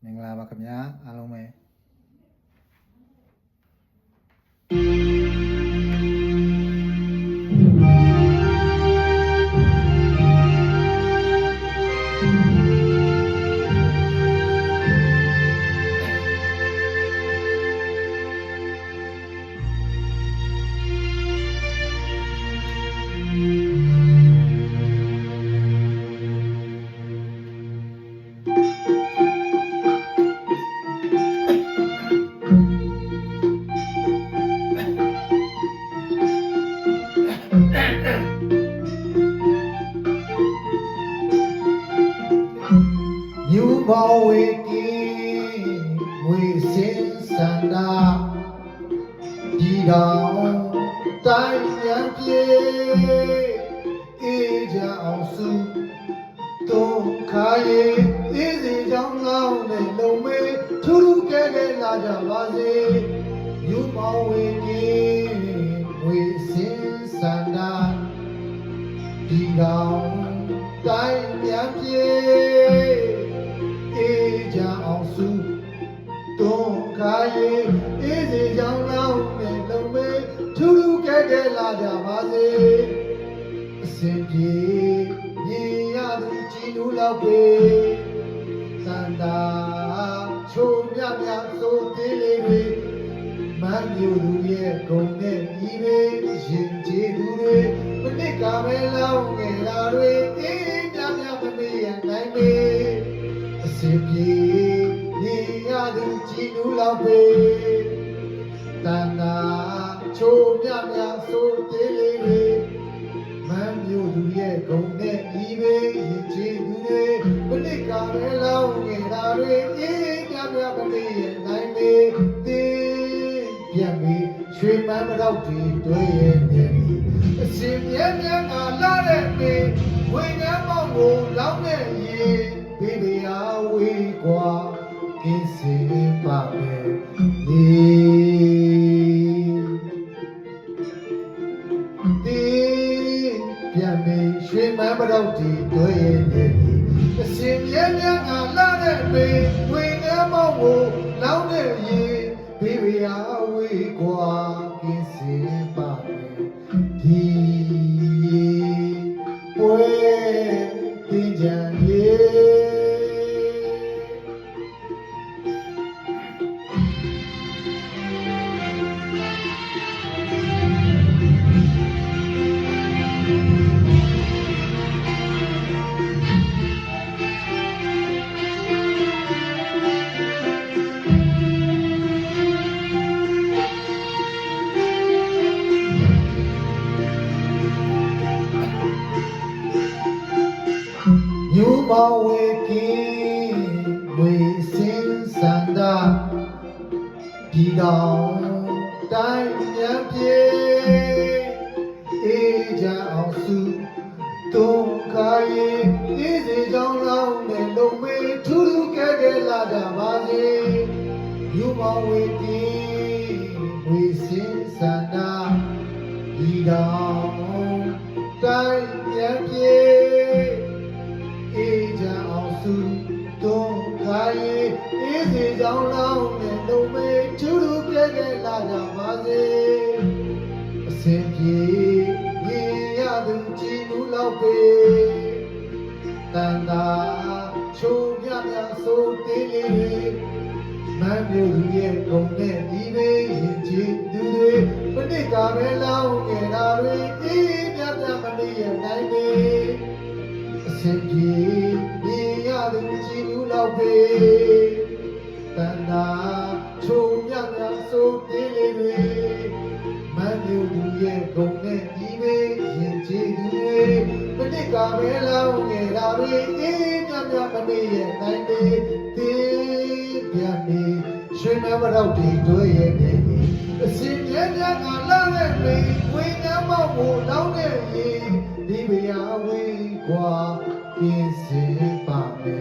မင်္ဂလာပါခင်ဗျာအားလုံးပဲယူပါဝေကီဝေစင်စန္ဒာဒီတော်တိုင်းရန်ပြေအေးကြအောင်စုတို့ခါရဲ့အေးစီကြောင်းကောင်းနဲ့လုံမေးထူးထူးကဲကဲလာကြပါစေယူပါဝေကီဝေစင်စန္ဒာဒီတော်တိုင်းရန်ပြေအေးကြအောင်စုတွန်းခါရင်အေးစီကြောင်းလောင်းနဲ့လုံမေးထူးထူးကဲကဲလာကြပါစေအစဉ်ပြေမြင်ရသူကြည်နူးလောက်ပေသန္တာချိုးမြမြဆိုသေးလေးတွေမန်းမျိုးသူရဲ့ဂုံနဲ့ဤပေရင်ကျေးသူတွေမနစ်ကပဲလောင်းငယ်တာတွေအေးမြမြမမေ့ရနိုင်ပေအစဉ်ပြေနေရသူကြည်နူးလောက်ပေတန်တာချိုးမြမြဆိုသေးလေးတွေမန်းမျိုးသူရဲ့ဂုံနဲ့ဤပေရင်ချေသူတွေမနစ်ကပဲလောင်းငယ်တာတွေအေးမြမြမမေ့ရနိုင်ပေသေးပြန်ပြီးရွှေမန်းမတော့ဒီတွေ့ရဲ့နေအစဉ်မြဲမြဲကလာတဲ့ပေဝိညာဉ်မောင်ကိုလောင်းတဲ့ရေဘေးပြာဝေးกว่าကိစေပါပဲဒီပြန်ပြီးရွှေမန်းမတော့ဒီတွေ့ရဲ့နေအစဉ်မြဲမြဲကလာတဲ့ပေဝိညာဉ်မောင်ကိုလောင်းတဲ့ရေဘေးပြာဝေးกว่าကိစေပါပဲဒီပွဲတင်ကြံရေယူပါဝေကီဝေစင်စန္ဒာဒီတော်တိုင်းရန်ပြေအေးကြအောင်စုတွန်းခါရင်အေးစီကြောင်းလောင်းနဲ့လုံမေးထူးထူးကဲကဲလာကြပါစေယူပါဝေကီဝေစင်စန္ဒာဒီတော်တိုင်းရန်ပြေအေးကြအောင်စုတွန်းခါရင်အေးစီကြောင်းလောင်းနဲ့လုံမေးထူးထူးကဲကဲလာကြပါစေအစဉ်ပြေမြင်ရသူကြည်နူးလောက်ပေတန်တာချိုးမြမြဆိုသေးလေးတွေမန်းမျိုးသူရဲ့ဂုံနဲ့ဒီပေရင်ချီသူတွေမနစ်ကပဲလောင်းငယ်တာတွေအေးမြမြမနေရနိုင်ပေအစဉ်ပြေမြင်ရသူကြည်နူးလောက်ပေတန်တာချိုးမြမြဆိုသေးလေးတွေမန်းမျိုးသူရဲ့ဂုံနဲ့ဒီပေရင်ချီသူတွေမနစ်ကပဲလောင်းငယ်တာတွေအေးမြမြမနေရနိုင်ပေသေးပြန်ပြီးရွှေမန်းမတော့ဒီတွေ့ရဲ့နေအစဉ်မြဲမြဲကလာတဲ့ပေဝိညာဉ်မောင်ကိုလောင်းတဲ့ရေဒီပြာဝေးกว่าကိစေပါပဲ